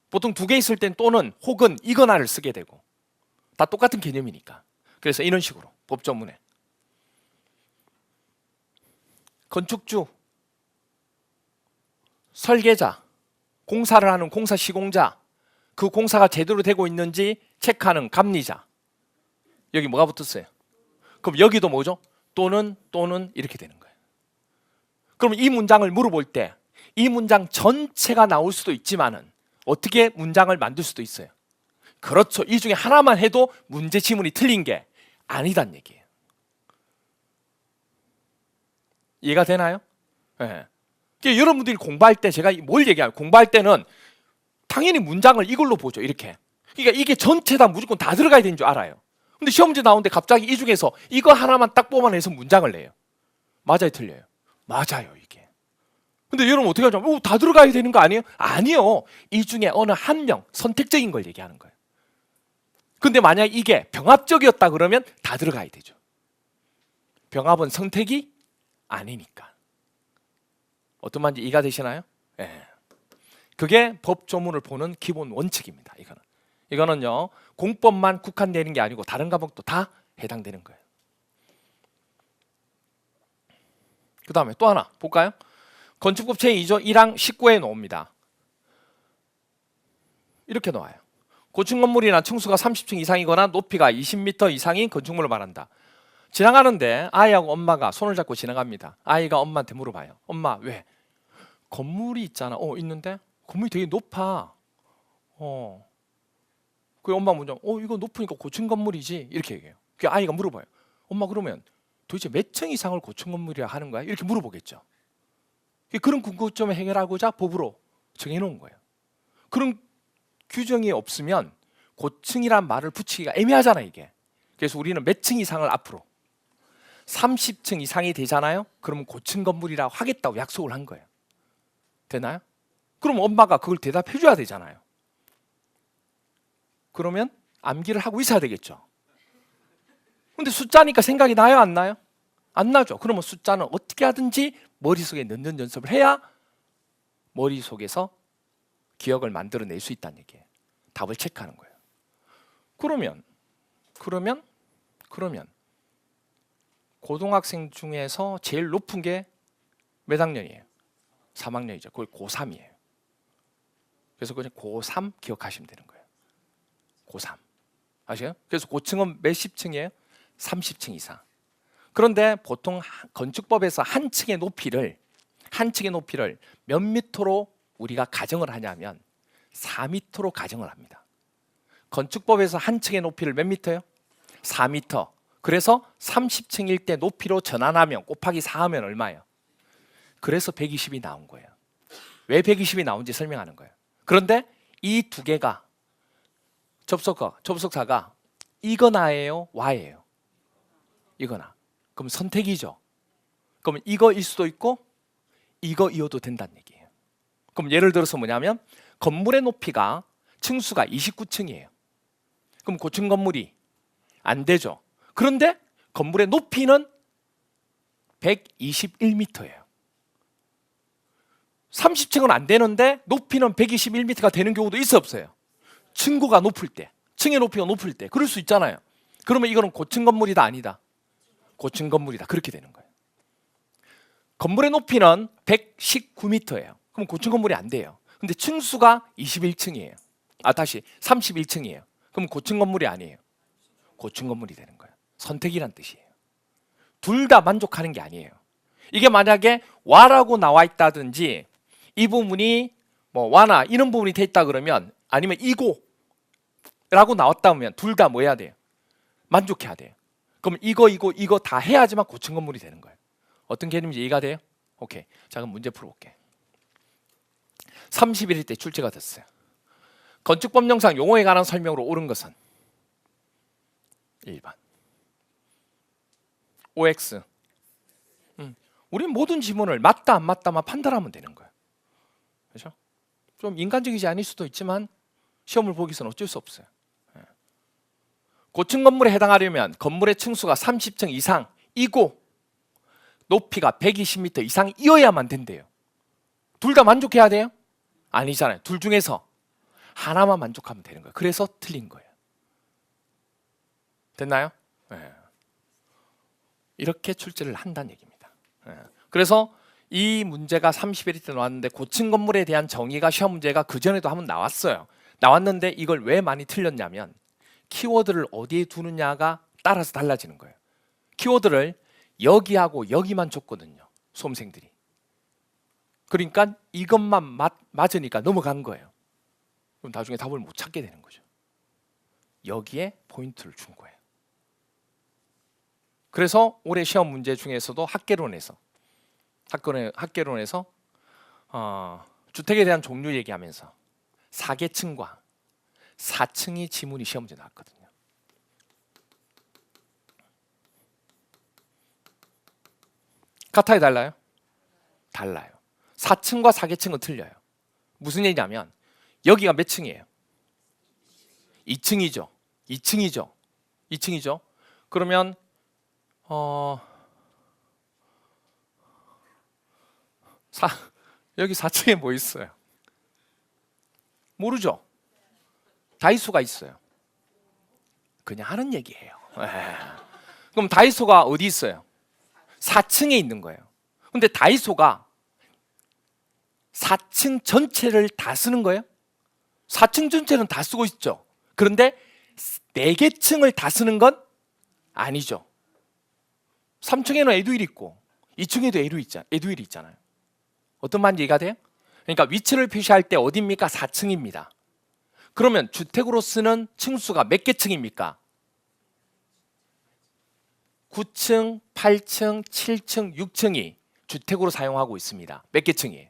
보통 2개 있을 땐 또는 혹은 이거나를 쓰게 되고 다 똑같은 개념이니까. 그래서 이런 식으로 법조문에 건축주, 설계자, 공사를 하는 공사 시공자, 그 공사가 제대로 되고 있는지 체크하는 감리자. 여기 뭐가 붙었어요? 그럼 여기도 뭐죠? 또는 이렇게 되는 거예요. 그럼 이 문장을 물어볼 때 이 문장 전체가 나올 수도 있지만은 어떻게 문장을 만들 수도 있어요. 그렇죠. 이 중에 하나만 해도 문제 지문이 틀린 게 아니단 얘기예요. 이해가 되나요? 네. 그러니까 여러분들이 공부할 때 제가 뭘 얘기해요? 공부할 때는 당연히 문장을 이걸로 보죠. 이렇게. 그러니까 이게 전체 다 무조건 다 들어가야 되는 줄 알아요. 근데 시험 문제 나오는데 갑자기 이 중에서 이거 하나만 딱 뽑아내서 문장을 내요. 맞아요, 틀려요? 맞아요, 이게. 근데 여러분 어떻게 하죠? 다 들어가야 되는 거 아니에요? 아니요. 이 중에 어느 한 명, 선택적인 걸 얘기하는 거예요. 근데 만약 이게 병합적이었다 그러면 다 들어가야 되죠. 병합은 선택이 아니니까. 어떤 말인지 이해가 되시나요? 네. 그게 법 조문을 보는 기본 원칙입니다. 이거는요 공법만 국한되는 게 아니고 다른 과목도 다 해당되는 거예요. 그 다음에 또 하나 볼까요? 건축법 제2조 1항 19에 나옵니다. 이렇게 나와요. 고층 건물이나 층수가 30층 이상이거나 높이가 20m 이상인 건축물을 말한다. 지나가는데 아이하고 엄마가 손을 잡고 지나갑니다. 아이가 엄마한테 물어봐요. 엄마 왜? 건물이 있잖아. 있는데 건물이 되게 높아. 그 엄마 먼저 이거 높으니까 고층 건물이지 이렇게 얘기해요. 그 아이가 물어봐요. 엄마 그러면 도대체 몇 층 이상을 고층 건물이라 하는 거야? 이렇게 물어보겠죠. 그런 궁금점을 해결하고자 법으로 정해놓은 거예요. 그런 규정이 없으면 고층이란 말을 붙이기가 애매하잖아 이게. 그래서 우리는 몇 층 이상을 앞으로 30층 이상이 되잖아요. 그러면 고층 건물이라고 하겠다고 약속을 한 거예요. 되나요? 그럼 엄마가 그걸 대답해 줘야 되잖아요. 그러면 암기를 하고 있어야 되겠죠. 근데 숫자니까 생각이 나요, 안 나요? 안 나죠. 그러면 숫자는 어떻게 하든지 머릿속에 넣는 연습을 해야 머릿속에서 기억을 만들어낼 수 있다는 얘기예요. 답을 체크하는 거예요. 그러면 고등학생 중에서 제일 높은 게 몇 학년이에요? 3학년이죠. 거의 고3이에요. 그래서 그냥 고3 기억하시면 되는 거예요. 고3. 아시죠? 그래서 고층은 몇십 층이에요? 30층 이상. 그런데 보통 건축법에서 한 층의 높이를 몇 미터로 우리가 가정을 하냐면 4미터로 가정을 합니다. 건축법에서 한 층의 높이를 몇 미터요? 4미터. 그래서 30층일 때 높이로 전환하면 곱하기 4하면 얼마예요? 그래서 120이 나온 거예요. 왜 120이 나온지 설명하는 거예요. 그런데 이 두 개가 접속사가 이거나예요? 와예요? 이거나. 그럼 선택이죠. 그럼 이거일 수도 있고 이거이어도 된다는 얘기예요. 그럼 예를 들어서 뭐냐면 건물의 높이가 층수가 29층이에요. 그럼 고층 건물이 안 되죠. 그런데 건물의 높이는 121m예요. 30층은 안 되는데 높이는 121m가 되는 경우도 있어 없어요? 층고가 높을 때, 층의 높이가 높을 때 그럴 수 있잖아요. 그러면 이거는 고층 건물이다 아니다? 고층 건물이다. 그렇게 되는 거예요. 건물의 높이는 119m예요. 그럼 고층 건물이 안 돼요. 근데 층수가 21층이에요. 다시 31층이에요. 그럼 고층 건물이 아니에요. 고층 건물이 되는 거예요. 선택이란 뜻이에요. 둘 다 만족하는 게 아니에요. 이게 만약에 와라고 나와 있다든지 이 부분이 뭐 와나 이런 부분이 돼 있다 그러면 아니면 이고라고 나왔다면 둘 다 뭐 해야 돼요? 만족해야 돼요. 그럼 이거 다 해야지만 고층 건물이 되는 거예요. 어떤 개념인지 이해가 돼요? 오케이. 자, 그럼 문제 풀어볼게. 31일 때 출제가 됐어요. 건축법령상 용어에 관한 설명으로 옳은 것은 1번 OX. 우린 모든 지문을 맞다 안 맞다만 판단하면 되는 거예요. 그렇죠? 좀 인간적이지 않을 수도 있지만 시험을 보기 위해서는 어쩔 수 없어요. 고층 건물에 해당하려면 건물의 층수가 30층 이상이고 높이가 120m 이상이어야만 된대요. 둘 다 만족해야 돼요? 아니잖아요. 둘 중에서 하나만 만족하면 되는 거예요. 그래서 틀린 거예요. 됐나요? 네. 이렇게 출제를 한다는 얘기입니다. 네. 그래서 이 문제가 31일 때 나왔는데 고층 건물에 대한 정의가 시험 문제가 그전에도 한번 나왔어요. 나왔는데 이걸 왜 많이 틀렸냐면 키워드를 어디에 두느냐가 따라서 달라지는 거예요. 키워드를 여기하고 여기만 줬거든요. 수험생들이. 그러니까 이것만 맞으니까 넘어간 거예요. 그럼 나중에 답을 못 찾게 되는 거죠. 여기에 포인트를 준 거예요. 그래서 올해 시험 문제 중에서도 학개론에서 주택에 대한 종류 얘기하면서 4계층과 4층이 지문이 시험 문제 나왔거든요. 같아요, 달라요? 달라요. 4층과 4계층은 틀려요. 무슨 얘기냐면 여기가 몇 층이에요? 2층이죠. 2층이죠. 그러면 여기 4층에 뭐 있어요? 모르죠? 다이소가 있어요. 그냥 하는 얘기예요. 그럼 다이소가 어디 있어요? 4층에 있는 거예요. 근데 다이소가 4층 전체를 다 쓰는 거예요? 4층 전체는 다 쓰고 있죠. 그런데 4개 층을 다 쓰는 건 아니죠. 3층에는 에듀윌 있고 2층에도 에듀윌이 있잖아요. 어떤 말인지 이해가 돼요? 그러니까 위치를 표시할 때 어디입니까? 4층입니다. 그러면 주택으로 쓰는 층수가 몇 개 층입니까? 9층, 8층, 7층, 6층이 주택으로 사용하고 있습니다. 몇 개 층이에요?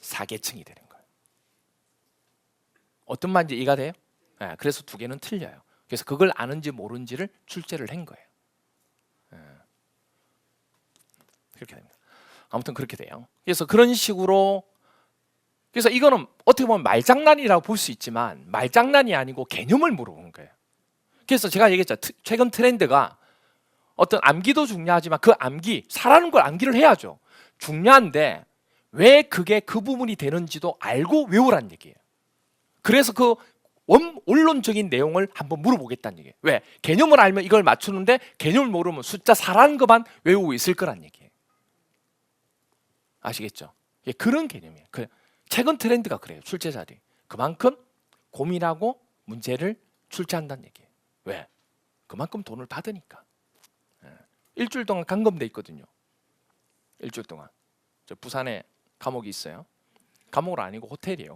4개 층이 되는 거예요. 어떤 말인지 이해가 돼요? 네, 그래서 두 개는 틀려요. 그래서 그걸 아는지 모르는지를 출제를 한 거예요. 그렇게 됩니다. 아무튼 그렇게 돼요. 그래서 그런 식으로 그래서 이거는 어떻게 보면 말장난이라고 볼 수 있지만 말장난이 아니고 개념을 물어보는 거예요. 그래서 제가 얘기했죠. 최근 트렌드가 어떤 암기도 중요하지만 그 암기, 살아는 걸 암기를 해야죠. 중요한데 왜 그게 그 부분이 되는지도 알고 외우라는 얘기예요. 그래서 그 원론적인 내용을 한번 물어보겠다는 얘기예요. 왜? 개념을 알면 이걸 맞추는데 개념을 모르면 숫자 4라는 것만 외우고 있을 거란 얘기예요. 아시겠죠? 예, 그런 개념이에요. 최근 트렌드가 그래요. 출제자들이 그만큼 고민하고 문제를 출제한다는 얘기예요. 왜? 그만큼 돈을 받으니까. 일주일 동안 감금돼 있거든요. 일주일 동안. 저 부산에 감옥이 있어요. 감옥은 아니고 호텔이에요.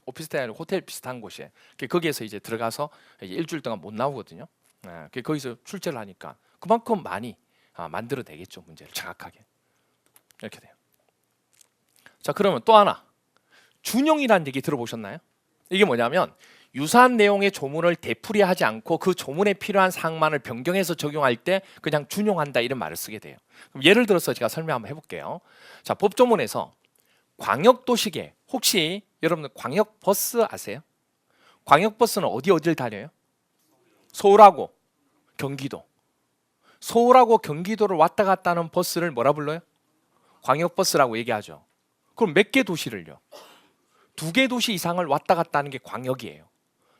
오피스텔 아니고 호텔 비슷한 곳이에요. 거기에서 이제 들어가서 이제 일주일 동안 못 나오거든요. 거기서 출제를 하니까 그만큼 많이 만들어내겠죠. 문제를 정확하게. 이렇게 돼요. 자, 그러면 또 하나. 준용이라는 얘기 들어보셨나요? 이게 뭐냐면 유사한 내용의 조문을 되풀이하지 않고 그 조문에 필요한 사항만을 변경해서 적용할 때 그냥 준용한다 이런 말을 쓰게 돼요. 그럼 예를 들어서 제가 설명 한번 해볼게요. 자, 법조문에서 광역도시계, 혹시 여러분들 광역버스 아세요? 광역버스는 어디를 다녀요? 서울하고 경기도. 서울하고 경기도를 왔다 갔다 하는 버스를 뭐라 불러요? 광역버스라고 얘기하죠. 그럼 몇 개 도시를요? 2개 도시 이상을 왔다 갔다 하는 게 광역이에요.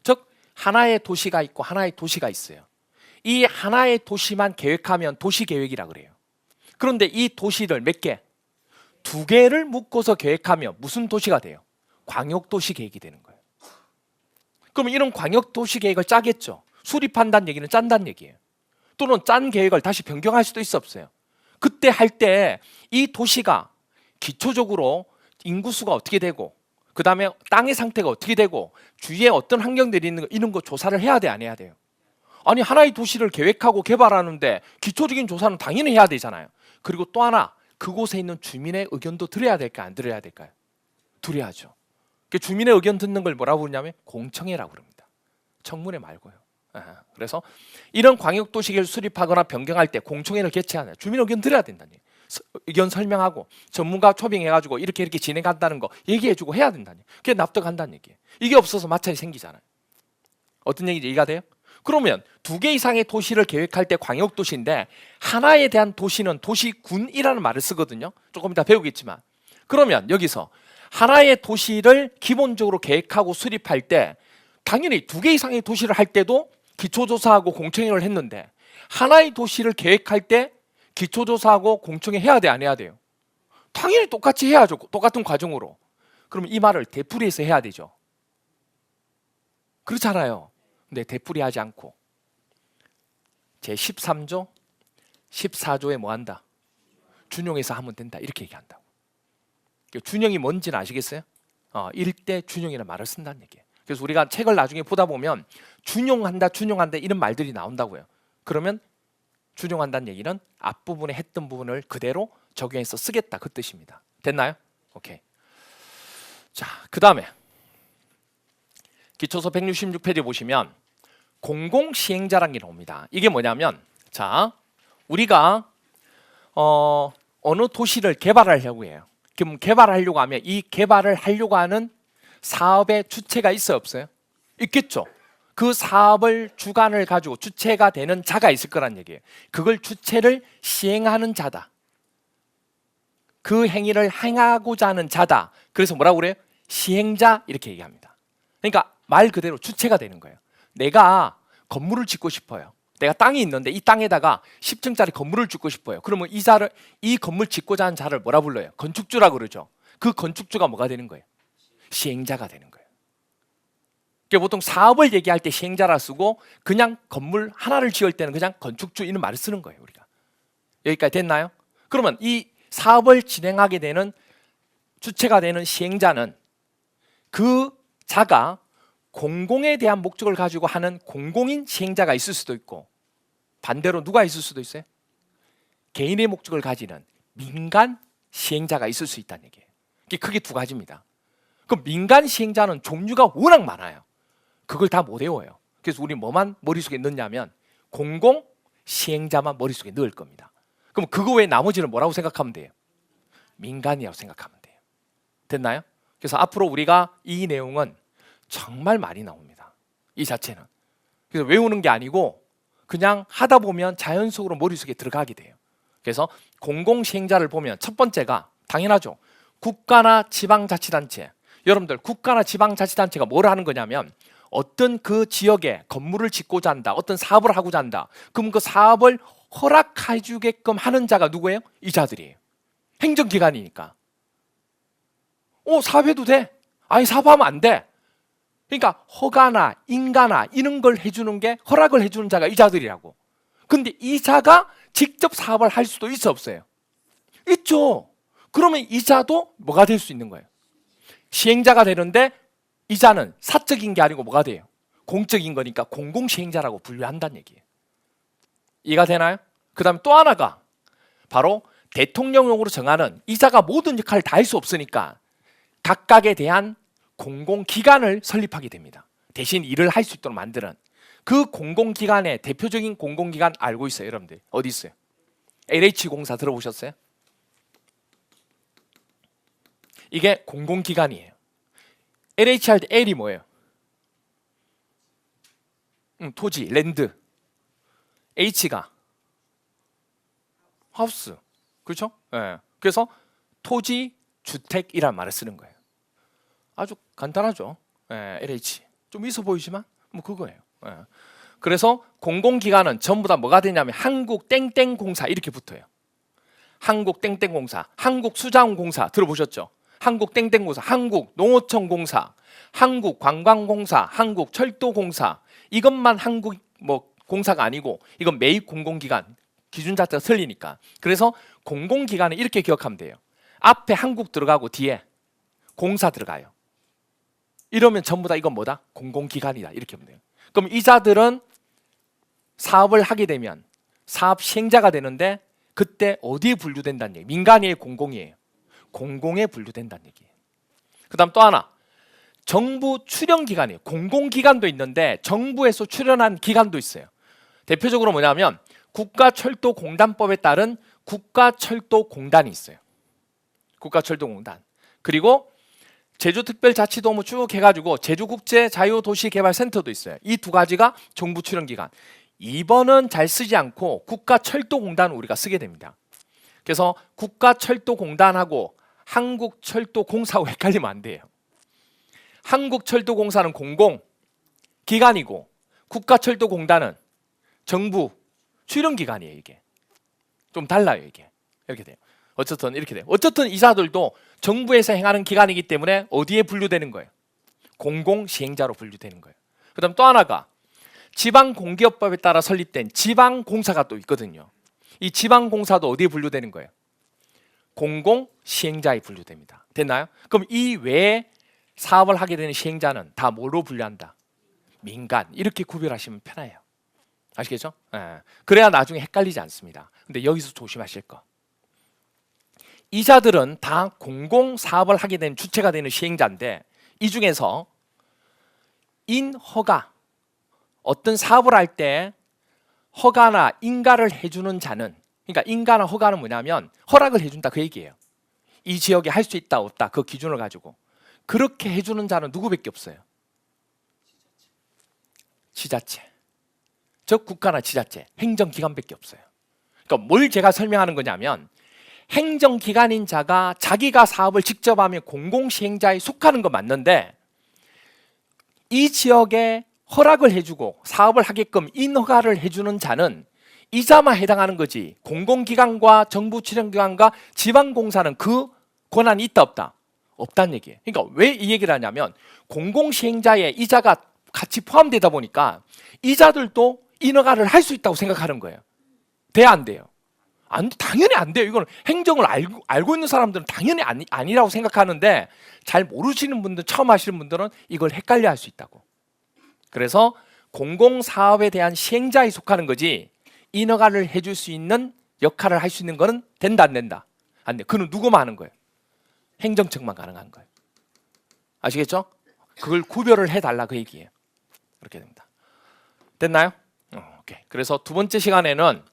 즉 하나의 도시가 있고 하나의 도시가 있어요. 이 하나의 도시만 계획하면 도시계획이라 그래요. 그런데 이 도시를 몇 개? 2개를 묶어서 계획하면 무슨 도시가 돼요? 광역도시 계획이 되는 거예요. 그럼 이런 광역도시 계획을 짜겠죠. 수립한다는 얘기는 짠다는 얘기예요. 또는 짠 계획을 다시 변경할 수도 있어 없어요? 그때 할 때 이 도시가 기초적으로 인구수가 어떻게 되고 그 다음에 땅의 상태가 어떻게 되고 주위에 어떤 환경들이 있는 거 이런 거 조사를 해야 돼, 안 해야 돼요? 아니 하나의 도시를 계획하고 개발하는데 기초적인 조사는 당연히 해야 되잖아요. 그리고 또 하나 그곳에 있는 주민의 의견도 들어야 될까요? 안 들어야 될까요? 들어야죠. 주민의 의견 듣는 걸 뭐라고 부르냐면 공청회라고 그럽니다. 청문회 말고요. 그래서 이런 광역도시계를 수립하거나 변경할 때 공청회를 개최하는 주민 의견 들어야 된다는 얘기예요. 의견 설명하고 전문가 초빙해가지고 이렇게 진행한다는 거 얘기해주고 해야 된다는 얘기예요. 그게 납득한다는 얘기예요. 이게 없어서 마찰이 생기잖아요. 어떤 얘기인지 이해가 돼요? 그러면 2개 이상의 도시를 계획할 때 광역도시인데 하나에 대한 도시는 도시군이라는 말을 쓰거든요. 조금 이따 배우겠지만 그러면 여기서 하나의 도시를 기본적으로 계획하고 수립할 때 당연히 2개 이상의 도시를 할 때도 기초조사하고 공청회를 했는데 하나의 도시를 계획할 때 기초조사하고 공청회 해야 돼, 안 해야 돼요? 당연히 똑같이 해야죠. 똑같은 과정으로. 그럼 이 말을 되풀이해서 해야 되죠. 그렇잖아요. 근데 되풀이하지 않고 제13조, 14조에 뭐 한다? 준용해서 하면 된다. 이렇게 얘기한다고. 준용이 뭔지는 아시겠어요? 일대 준용이라는 말을 쓴다는 얘기예요. 그래서 우리가 책을 나중에 보다 보면 준용한다 이런 말들이 나온다고요. 그러면 준용한다는 얘기는 앞부분에 했던 부분을 그대로 적용해서 쓰겠다 그 뜻입니다. 됐나요? 오케이. 자, 그 다음에 기초서 166페이지 보시면 공공시행자라는 게 나옵니다. 이게 뭐냐면 자, 우리가 어느 도시를 개발하려고 해요. 그럼 개발하려고 하면 이 개발을 하려고 하는 사업의 주체가 있어요, 없어요? 있겠죠. 그 사업을 주관을 가지고 주체가 되는 자가 있을 거란 얘기예요. 그걸 주체를 시행하는 자다. 그 행위를 행하고자 하는 자다. 그래서 뭐라고 그래요? 시행자 이렇게 얘기합니다. 그러니까 말 그대로 주체가 되는 거예요. 내가 건물을 짓고 싶어요. 내가 땅이 있는데 이 땅에다가 10층짜리 건물을 짓고 싶어요. 그러면 이 건물 짓고자 하는 자를 뭐라 불러요? 건축주라고 그러죠. 그 건축주가 뭐가 되는 거예요? 시행자가 되는 거예요. 보통 사업을 얘기할 때 시행자라 쓰고 그냥 건물 하나를 지을 때는 그냥 건축주 이런 말을 쓰는 거예요. 우리가 여기까지 됐나요? 그러면 이 사업을 진행하게 되는 주체가 되는 시행자는 그 자가 공공에 대한 목적을 가지고 하는 공공인 시행자가 있을 수도 있고 반대로 누가 있을 수도 있어요? 개인의 목적을 가지는 민간 시행자가 있을 수 있다는 얘기예요. 이게 크게 2가지입니다. 그 민간 시행자는 종류가 워낙 많아요. 그걸 다 못 외워요. 그래서 우리 뭐만 머릿속에 넣냐면 공공 시행자만 머릿속에 넣을 겁니다. 그럼 그거 외에 나머지는 뭐라고 생각하면 돼요? 민간이라고 생각하면 돼요. 됐나요? 그래서 앞으로 우리가 이 내용은 정말 많이 나옵니다. 이 자체는. 그래서 외우는 게 아니고 그냥 하다 보면 자연적으로 머릿속에 들어가게 돼요. 그래서 공공 시행자를 보면 첫 번째가 당연하죠. 국가나 지방자치단체. 여러분들 국가나 지방자치단체가 뭘 하는 거냐면 어떤 그 지역에 건물을 짓고자 한다. 어떤 사업을 하고자 한다. 그럼 그 사업을 허락해 주게끔 하는 자가 누구예요? 이 자들이에요. 행정기관이니까. 사업해도 돼? 아니, 사업하면 안 돼. 그러니까 허가나 인가나 이런 걸 해주는 게, 허락을 해주는 자가 이자들이라고. 근데 이자가 직접 사업을 할 수도 있어, 없어요? 있죠. 그러면 이자도 뭐가 될 수 있는 거예요? 시행자가 되는데 이자는 사적인 게 아니고 뭐가 돼요? 공적인 거니까 공공시행자라고 분류한다는 얘기예요. 이해가 되나요? 그 다음에 또 하나가 바로 대통령령으로 정하는, 이자가 모든 역할을 다 할 수 없으니까 각각에 대한 공공기관을 설립하게 됩니다. 대신 일을 할 수 있도록 만드는 그 공공기관의 대표적인 공공기관 알고 있어요, 여러분들? 어디 있어요? LH공사 들어보셨어요? 이게 공공기관이에요. LH 할 때 L이 뭐예요? 토지, 랜드. H가 하우스. 그렇죠? 네. 그래서 토지, 주택이란 말을 쓰는 거예요. 아주 간단하죠. LH. 좀 있어 보이지만 뭐 그거예요. 그래서 공공기관은 전부 다 뭐가 되냐면 한국 땡땡공사 이렇게 붙어요. 한국 땡땡공사, 한국수자원공사 들어보셨죠? 한국 땡땡공사, 한국농어촌공사, 한국관광공사, 한국철도공사. 이것만 한국 뭐 공사가 아니고 이건 매입 공공기관 기준 자체가 틀리니까. 그래서 공공기관은 이렇게 기억하면 돼요. 앞에 한국 들어가고 뒤에 공사 들어가요. 이러면 전부 다 이건 뭐다? 공공기관이다. 이렇게 하면 돼요. 그럼 이자들은 사업을 하게 되면 사업 시행자가 되는데 그때 어디에 분류된다는 얘기예요? 민간이에요, 공공이에요? 공공에 분류된다는 얘기예요. 그 다음 또 하나, 정부 출연기관이에요. 공공기관도 있는데 정부에서 출연한 기관도 있어요. 대표적으로 뭐냐면 국가철도공단법에 따른 국가철도공단이 있어요. 국가철도공단. 그리고 제주특별자치도 뭐 쭉 해가지고 제주국제자유도시개발센터도 있어요. 이 두 가지가 정부 출연기관. 2번은 잘 쓰지 않고 국가철도공단을 우리가 쓰게 됩니다. 그래서 국가철도공단하고 한국철도공사하고 헷갈리면 안 돼요. 한국철도공사는 공공기관이고 국가철도공단은 정부 출연기관이에요. 이게 좀 달라요. 이게 이렇게 돼요. 어쨌든 이렇게 돼요. 어쨌든 이자들도 정부에서 행하는 기관이기 때문에 어디에 분류되는 거예요? 공공시행자로 분류되는 거예요. 그 다음 또 하나가 지방공기업법에 따라 설립된 지방공사가 또 있거든요. 이 지방공사도 어디에 분류되는 거예요? 공공시행자에 분류됩니다. 됐나요? 그럼 이 외에 사업을 하게 되는 시행자는 다 뭐로 분류한다? 민간. 이렇게 구별하시면 편해요. 아시겠죠? 그래야 나중에 헷갈리지 않습니다. 근데 여기서 조심하실 거, 이자들은 다 공공사업을 하게 된 주체가 되는 시행자인데 이 중에서 인허가, 어떤 사업을 할 때 허가나 인가를 해주는 자는, 그러니까 인가나 허가는 뭐냐면 허락을 해준다 그 얘기예요. 이 지역에 할 수 있다 없다 그 기준을 가지고 그렇게 해주는 자는 누구밖에 없어요? 지자체, 즉 국가나 지자체, 행정기관밖에 없어요. 그러니까 뭘 제가 설명하는 거냐면 행정기관인 자가 자기가 사업을 직접 하면 공공시행자에 속하는 거 맞는데 이 지역에 허락을 해주고 사업을 하게끔 인허가를 해주는 자는 이자만 해당하는 거지 공공기관과 정부 출연기관과 지방공사는 그 권한이 있다 없다? 없다는 얘기예요. 그러니까 왜 이 얘기를 하냐면 공공시행자에 이자가 같이 포함되다 보니까 이자들도 인허가를 할 수 있다고 생각하는 거예요. 돼야 안 돼요? 당연히 안 돼요. 이건 행정을 알고 있는 사람들은 당연히 아니라고 생각하는데 잘 모르시는 분들, 처음 하시는 분들은 이걸 헷갈려 할 수 있다고. 그래서 공공사업에 대한 시행자에 속하는 거지 인허가를 해줄 수 있는 역할을 할 수 있는 거는 된다 안 된다? 안 돼. 그는 누구만 하는 거예요? 행정청만 가능한 거예요. 아시겠죠? 그걸 구별을 해달라 그 얘기예요. 그렇게 됩니다. 됐나요? 오케이. 그래서 두 번째 시간에는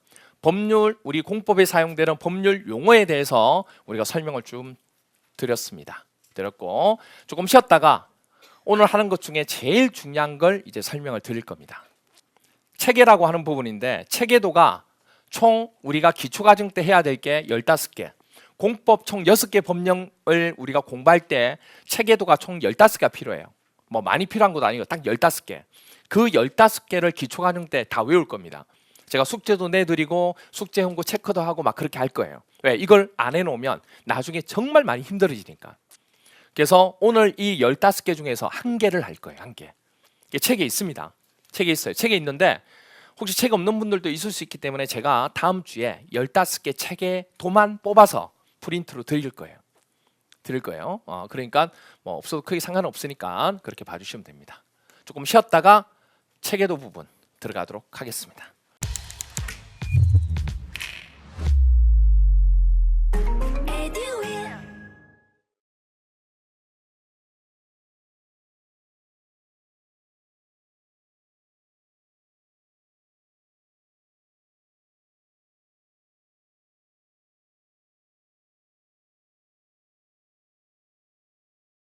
법률, 우리 공법에 사용되는 법률 용어에 대해서 우리가 설명을 좀 드렸고 조금 쉬었다가 오늘 하는 것 중에 제일 중요한 걸 이제 설명을 드릴 겁니다. 체계라고 하는 부분인데 체계도가 총 우리가 기초과정 때 해야 될 게 15개, 공법 총 6개 법령을 우리가 공부할 때 체계도가 총 15개가 필요해요. 뭐 많이 필요한 것도 아니고 딱 15개. 그 15개를 기초과정 때 다 외울 겁니다. 제가 숙제도 내드리고 숙제 홍보 체크도 하고 막 그렇게 할 거예요. 왜? 이걸 안 해놓으면 나중에 정말 많이 힘들어지니까. 그래서 오늘 이 15개 중에서 한 개를 할 거예요. 한 개. 이게 책에 있습니다. 책에 있어요. 책에 있는데 혹시 책 없는 분들도 있을 수 있기 때문에 제가 다음 주에 15개 책의 도만 뽑아서 프린트로 드릴 거예요. 그러니까 뭐 없어도 크게 상관없으니까 그렇게 봐주시면 됩니다. 조금 쉬었다가 체계도 부분 들어가도록 하겠습니다.